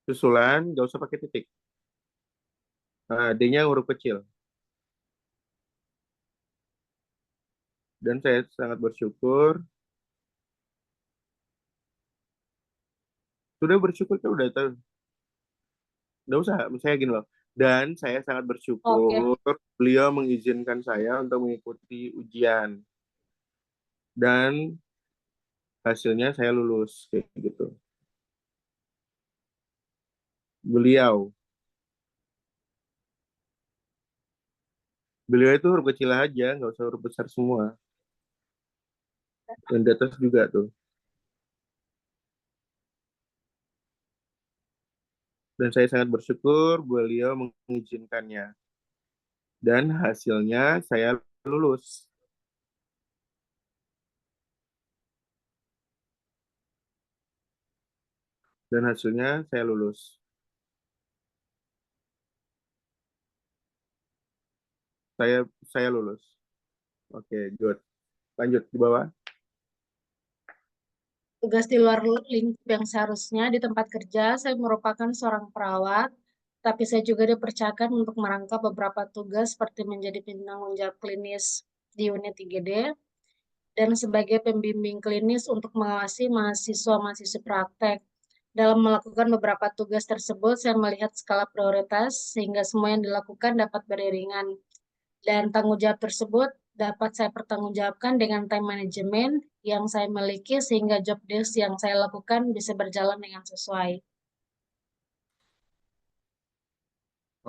Susulan, nggak usah pakai titik. Nah, D-nya huruf kecil. Dan saya sangat bersyukur. Sudah bersyukur kan udah tahu. Nggak usah, misalnya gini loh. Dan saya sangat Oke. bersyukur beliau mengizinkan saya untuk mengikuti ujian. Dan hasilnya saya lulus. Kayak gitu. Beliau itu huruf kecil aja, nggak usah huruf besar semua. Dan di atas juga tuh. Dan saya sangat bersyukur beliau mengizinkannya. Dan hasilnya saya lulus. Dan hasilnya saya lulus. Saya lulus. Oke, good. Lanjut di bawah. Tugas di luar lingkup yang seharusnya di tempat kerja, saya merupakan seorang perawat, tapi saya juga dipercayakan untuk merangkap beberapa tugas seperti menjadi penanggung jawab klinis di unit IGD, dan sebagai pembimbing klinis untuk mengawasi mahasiswa-mahasiswa praktek. Dalam melakukan beberapa tugas tersebut, saya melihat skala prioritas sehingga semua yang dilakukan dapat beriringan. Dan tanggung jawab tersebut dapat saya pertanggungjawabkan dengan time management yang saya miliki sehingga job desk yang saya lakukan bisa berjalan dengan sesuai.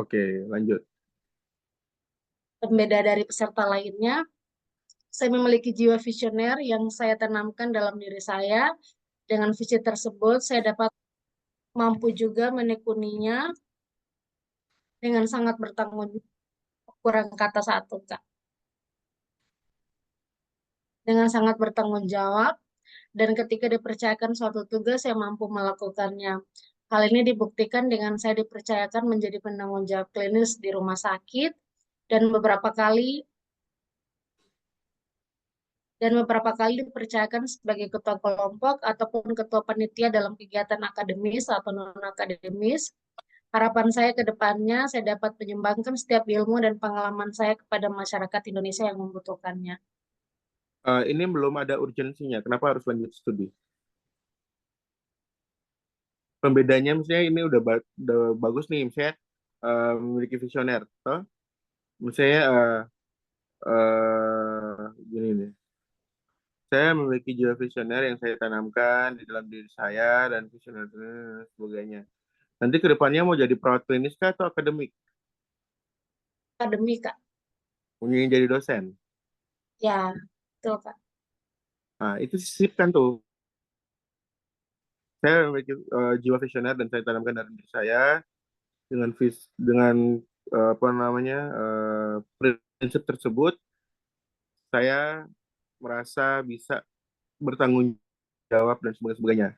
Oke, lanjut. Pembeda dari peserta lainnya, saya memiliki jiwa visioner yang saya tanamkan dalam diri saya. Dengan visi tersebut, saya dapat mampu juga menekuninya dengan sangat bertanggung kurang kata satu, Kak. Dengan sangat bertanggung jawab, dan ketika dipercayakan suatu tugas, saya mampu melakukannya. Hal ini dibuktikan dengan saya dipercayakan menjadi penanggung jawab klinis di rumah sakit, dan beberapa kali dipercayakan sebagai ketua kelompok ataupun ketua panitia dalam kegiatan akademis atau non-akademis. Harapan saya ke depannya, saya dapat menyumbangkan setiap ilmu dan pengalaman saya kepada masyarakat Indonesia yang membutuhkannya. Ini belum ada urgensinya. Kenapa harus lanjut studi? Pembedanya misalnya ini udah bagus nih, misalnya memiliki visioner. Toh? Misalnya gini nih. Saya memiliki jiwa visioner yang saya tanamkan di dalam diri saya dan visioner dan sebagainya. Nanti ke depannya mau jadi perawat klinis kah atau akademik? Akademik, Kak. Ingin jadi dosen? Ya, betul, Kak. Nah, itu sisipkan tuh. Saya memiliki jiwa visioner dan saya tanamkan dari diri saya dengan apa namanya prinsip tersebut, saya merasa bisa bertanggung jawab dan sebagainya.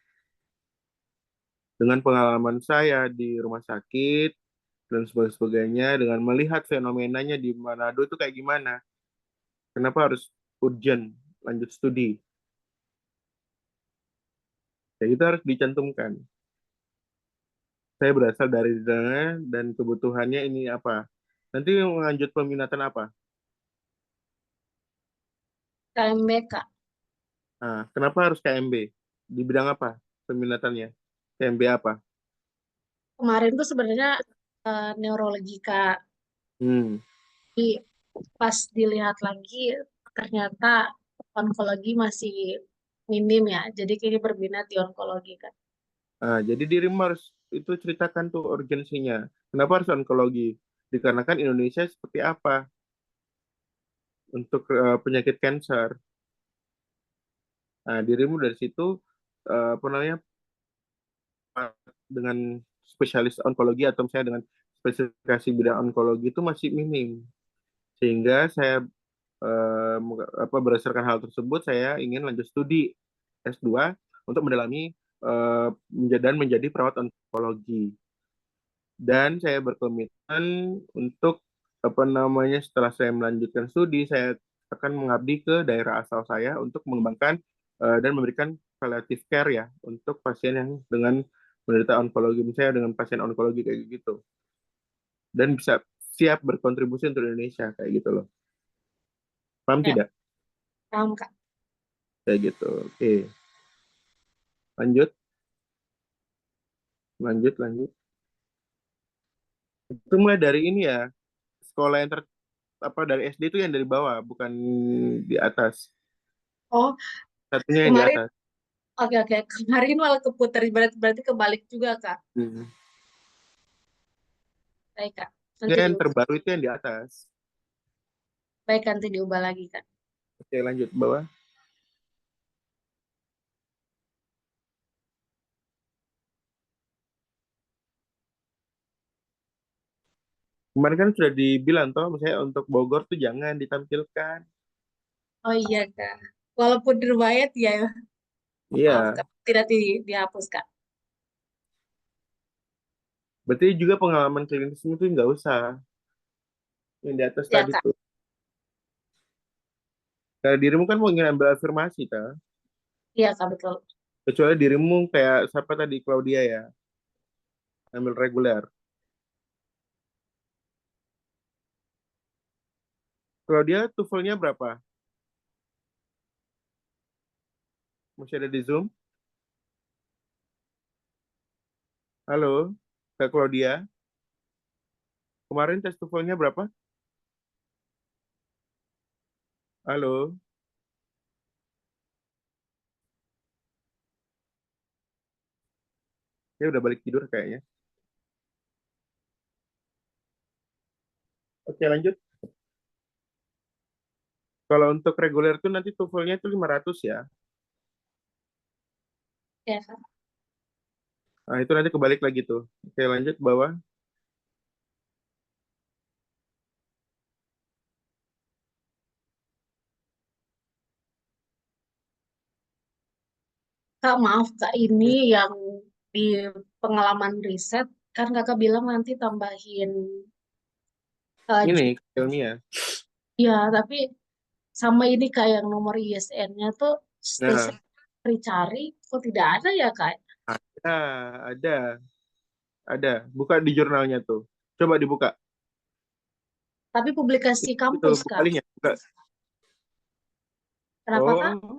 Dengan pengalaman saya di rumah sakit dan sebagainya, dengan melihat fenomenanya di Manado itu kayak gimana. Kenapa harus urgent lanjut studi? Ya itu harus dicantumkan. Saya berasal dari sana dan kebutuhannya ini apa. Nanti lanjut peminatan apa? KMB, Kak. Nah, kenapa harus KMB? Di bidang apa peminatannya? KMB apa? Kemarin tuh sebenarnya neurologi, Kak. Hmm. Tapi pas dilihat lagi, ternyata onkologi masih minim ya. Jadi kini berminat di onkologi kan. Nah, jadi dirimu harus itu ceritakan tuh urgensinya. Kenapa harus onkologi? Dikarenakan Indonesia seperti apa untuk penyakit kanker. Nah, dirimu dari situ apa namanya dengan spesialis onkologi atau misalnya dengan spesifikasi bidang onkologi itu masih minim. Sehingga saya berdasarkan hal tersebut saya ingin lanjut studi S2 untuk mendalami dan menjadi perawat onkologi. Dan saya berkomitmen untuk apa namanya setelah saya melanjutkan studi saya akan mengabdi ke daerah asal saya untuk mengembangkan dan memberikan palliative care ya untuk pasien yang dengan menderita onkologi misalnya dengan pasien onkologi kayak gitu dan bisa siap berkontribusi untuk Indonesia kayak gitu loh. Paham Ya, tidak? paham Kak. Kayak gitu. Oke. Lanjut, lanjut. Itu mulai dari ini ya, sekolah yang dari SD itu yang dari bawah, bukan di atas. Oh, Satunya yang di kemarin atas. oke. Kemarin malah keputar berarti kebalik juga Kak. Hmm. Baik Kak. Ya, Nanti yang diubah. terbaru itu yang di atas. Baik nanti diubah lagi Kak. Oke, lanjut bawah. Kemarin kan sudah dibilang toh, misalnya untuk Bogor tuh jangan ditampilkan. Oh iya Kak. Walaupun riwayat ya, maaf Iya, Kak. Tidak dihapus Kak. berarti juga pengalaman klinisnya tuh nggak usah. Yang di atas Ya tadi Kak. tuh. Karena dirimu kan mau ingin ambil afirmasi, ta? Iya Kak betul. Kecuali dirimu kayak siapa tadi, Claudia ya, ambil reguler. Claudia, TOEFL-nya berapa? Masih ada di Zoom? Halo, Kak Claudia. Kemarin tes TOEFL-nya berapa? Halo, dia udah balik tidur kayaknya. Oke, lanjut. Kalau untuk reguler tuh nanti TOEFL-nya itu 500 ya. Ya Kak. Nah, itu nanti kebalik lagi tuh. Oke, lanjut bawah. Kak maaf Kak ini yang di pengalaman riset kan Kakak bilang nanti tambahin Ini jumlah. ilmiah. Ya tapi sama ini Kak yang nomor ISN-nya tuh Nah, stesen cari kok tidak ada ya Kak? ada, ada, ada. Buka di jurnalnya tuh. Coba dibuka. Tapi publikasi Itu kampus buka Kak. linknya. Buka. Kenapa Kak? Oh,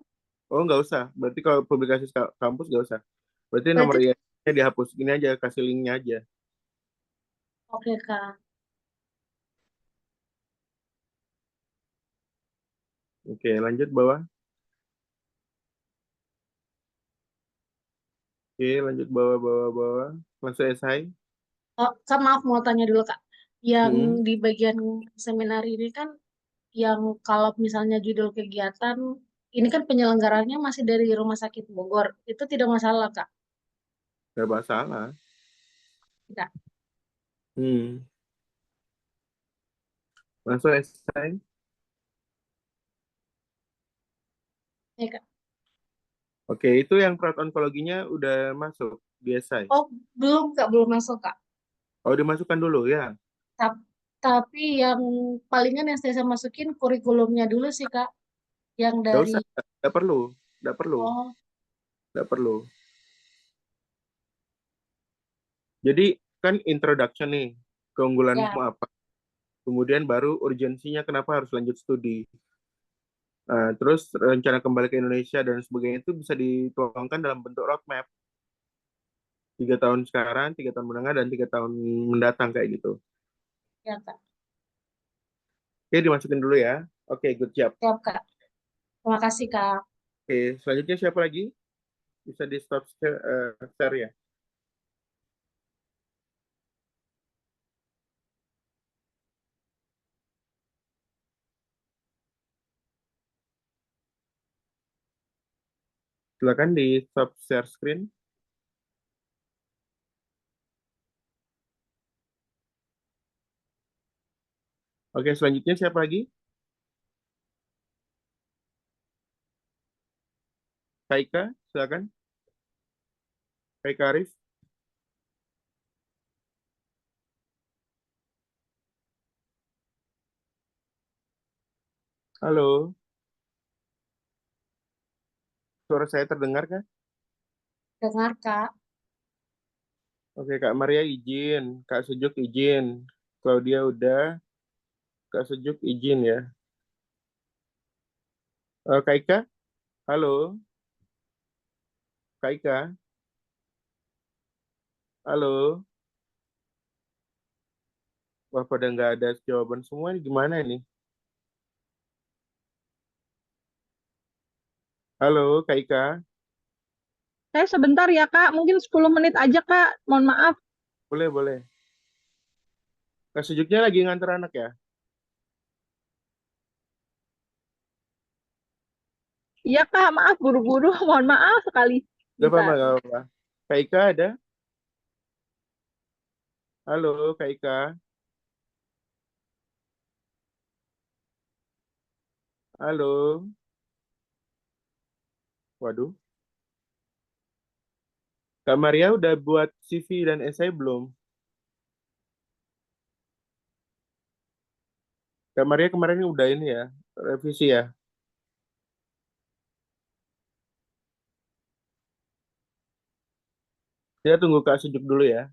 oh nggak usah. Berarti kalau publikasi kampus nggak usah. Berarti nomor Berarti ISN-nya dihapus. Gini aja, kasih linknya aja. oke Kak. Oke, lanjut bawah. Oke, lanjut bawah. Langsung esai. Oh, Kak maaf mau tanya dulu Kak. Yang Hmm. di bagian seminar ini kan yang kalau misalnya judul kegiatan ini kan penyelenggaranya masih dari Rumah Sakit Bogor. Itu tidak masalah Kak. Gak masalah. Tidak. Hmm. Langsung esai. Ya, Kak. Oke, itu yang perawat onkologinya udah masuk di esai. Oh, belum Kak, belum masuk Kak. Oh, dimasukkan dulu ya. Tap- Tapi yang palingan yang saya masukin kurikulumnya dulu sih Kak. Yang Gak dari usah, gak perlu. Gak perlu. oh Gak perlu. Jadi kan introduction nih, keunggulanmu ya apa? Kemudian baru urgensinya kenapa harus lanjut studi. Nah, terus rencana kembali ke Indonesia dan sebagainya itu bisa dituangkan dalam bentuk roadmap. 3 tahun sekarang, 3 tahun menengah, dan 3 tahun mendatang kayak gitu. ya Kak. Oke, dimasukin dulu ya. Oke, good job. Siap Kak. Terima kasih Kak. Oke, selanjutnya siapa lagi? Bisa di stop share ya. Silakan di stop share screen. Oke, selanjutnya siapa lagi? Kaika, silakan. Kaika Arif. Halo, suara saya terdengar kah? Dengar, Kak. Oke, Kak Maria izin, Kak Sejuk izin, Claudia udah, Kak Sejuk izin ya. Kak Ika, halo, Kak Ika, halo. Wah, pada nggak ada jawaban semua, ini gimana ini? Halo, Kak Ika, Saya sebentar ya, Kak. Mungkin 10 menit aja, Kak. Mohon maaf. boleh, boleh. Kak Sejuknya lagi nganter anak ya? Iya, Kak. Maaf, buru-buru. Mohon maaf sekali. Gak apa-apa, Bentar. gak apa-apa. Kak Ika ada? Halo, Kak Ika, halo. Waduh, Kak Maria udah buat CV dan essay belum? Kak Maria kemarin udah ini ya, revisi ya. Kita tunggu Kak Sejuk dulu ya.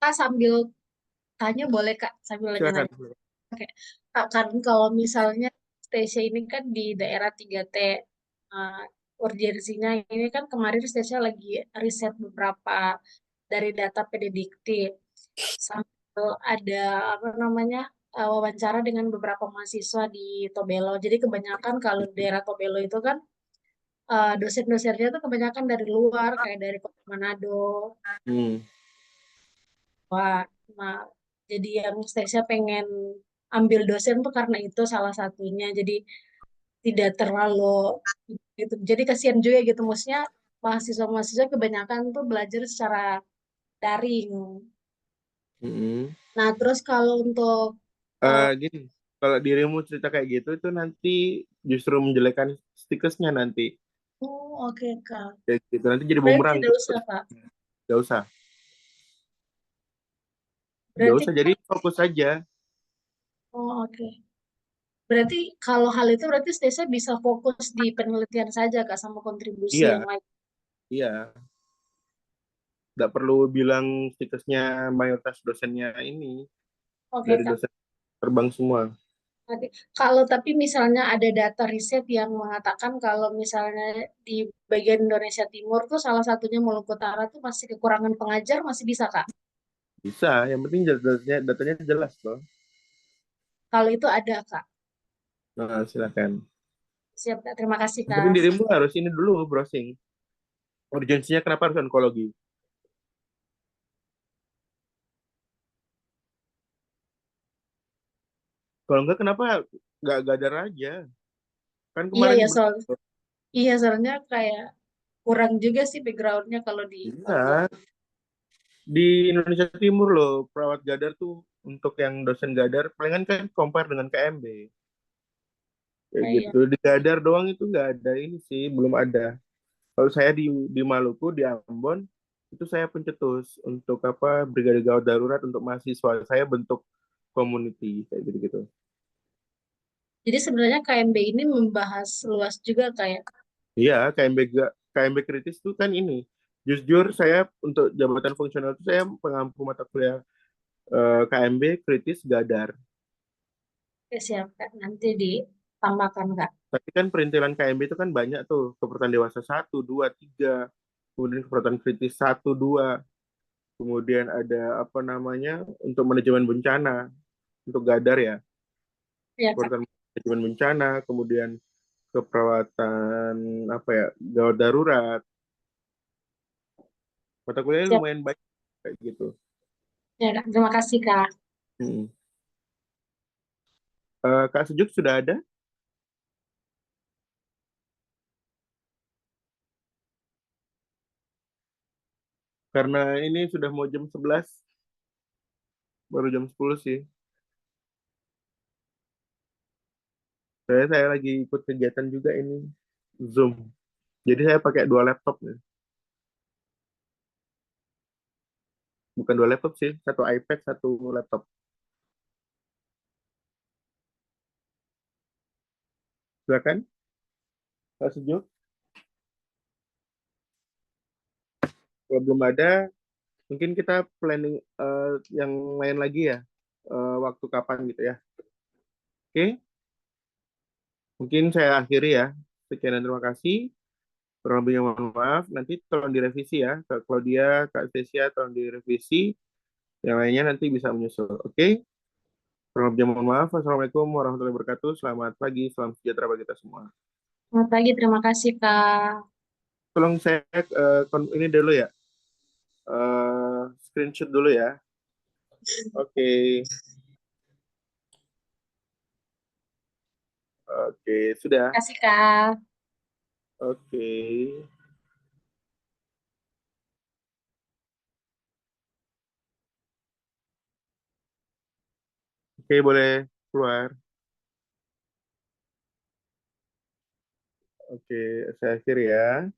Kak sambil tanya boleh, Kak? Sambil Silakan. nanya-nanya. Oke. Kak, kan kalau misalnya Stasia ini kan di daerah 3T, uh, urgensinya ini kan kemarin Stasia lagi riset beberapa dari data Pedidikti. Sambil ada apa namanya wawancara dengan beberapa mahasiswa di Tobelo. Jadi kebanyakan kalau daerah Tobelo itu kan dosen-dosennya tuh kebanyakan dari luar, kayak dari Kota Manado. Hmm. Wah, nah jadi yang Stasia pengen ambil dosen tuh karena itu salah satunya. Jadi tidak terlalu gitu. Jadi kasihan juga gitu, maksudnya mahasiswa-mahasiswa kebanyakan tuh belajar secara daring. Hmm. Nah, terus kalau untuk Gini, kalau dirimu cerita kayak gitu itu nanti justru menjelekkan stikesnya nanti. oh, oke, Kak. Kayak gitu nanti jadi Berarti bumerang. tidak usah, Kak. Gak usah, gak Berarti usah. Jadi fokus aja. oh, oke. Berarti kalau hal itu berarti Stasia bisa fokus di penelitian saja, Kak, sama kontribusi Iya, yang lain. iya. Nggak perlu bilang stikesnya mayoritas dosennya ini Oke, dari Kak. dosen terbang semua. Nanti, kalau tapi misalnya ada data riset yang mengatakan kalau misalnya di bagian Indonesia Timur tuh salah satunya Maluku Utara tuh masih kekurangan pengajar, masih bisa, Kak? Bisa, yang penting datanya jelas loh. Kalau itu ada, Kak. Nah, silakan. Siap, Kak. Terima kasih, Yang penting Kak. dirimu harus ini dulu browsing. Urgensinya kenapa harus onkologi? Kalau enggak kenapa nggak gadar aja? Kan Iya kemarin ya, iya soalnya kayak kurang juga sih backgroundnya kalau di onkologi. iya, di Indonesia Timur loh perawat gadar tuh untuk yang dosen gadar palingan kan compare dengan KMB kayak Nah, iya. gitu. Di gadar doang itu nggak ada ini sih, belum ada. Kalau saya di Maluku, di Ambon, itu saya pencetus untuk apa brigade gawat darurat untuk mahasiswa. Saya bentuk community kayak gitu-gitu. Jadi sebenarnya KMB ini membahas luas juga kayak. Iya, KMB kritis itu kan ini. Jujur saya untuk jabatan fungsional itu saya pengampu mata kuliah KMB kritis gadar. Ya, siap, Kak. Nanti ditambahkan, Kak. Tapi kan perintilan KMB itu kan banyak tuh, keperawatan dewasa 1, 2, 3, kemudian keperawatan kritis 1, 2, kemudian ada apa namanya untuk manajemen bencana untuk gadar ya, Ya, Kak. keperawatan manajemen bencana, kemudian keperawatan apa ya, gawat darurat. Mata kuliahnya Siap. lumayan banyak kayak gitu. Ya, Kak. Terima kasih, Kak. Hmm. Kak Sejuk sudah ada? Karena ini sudah mau jam 11, baru jam 10 sih. Saya lagi ikut kegiatan juga ini, Zoom. Jadi saya pakai dua laptop nih. Bukan dua laptop sih, satu iPad, satu laptop. Silakan, Kak Sejuk. Kalau belum ada, mungkin kita planning yang lain lagi ya, waktu kapan gitu ya. Oke, mungkin saya akhiri ya. Sekian dan terima kasih. Kurang lebihnya mohon maaf. Nanti tolong direvisi ya. Kak Claudia, Kak Cesia, tolong direvisi. Yang lainnya nanti bisa menyusul. Oke? Kurang lebihnya mohon maaf. Wassalamualaikum warahmatullahi wabarakatuh. Selamat pagi, salam sejahtera bagi kita semua. Selamat pagi, terima kasih, Kak. Tolong saya ini dulu ya. Screenshot dulu ya. Oke. Oke, Terima sudah. kasih, Kak. Oke. Oke, boleh keluar. Oke, saya akhiri ya.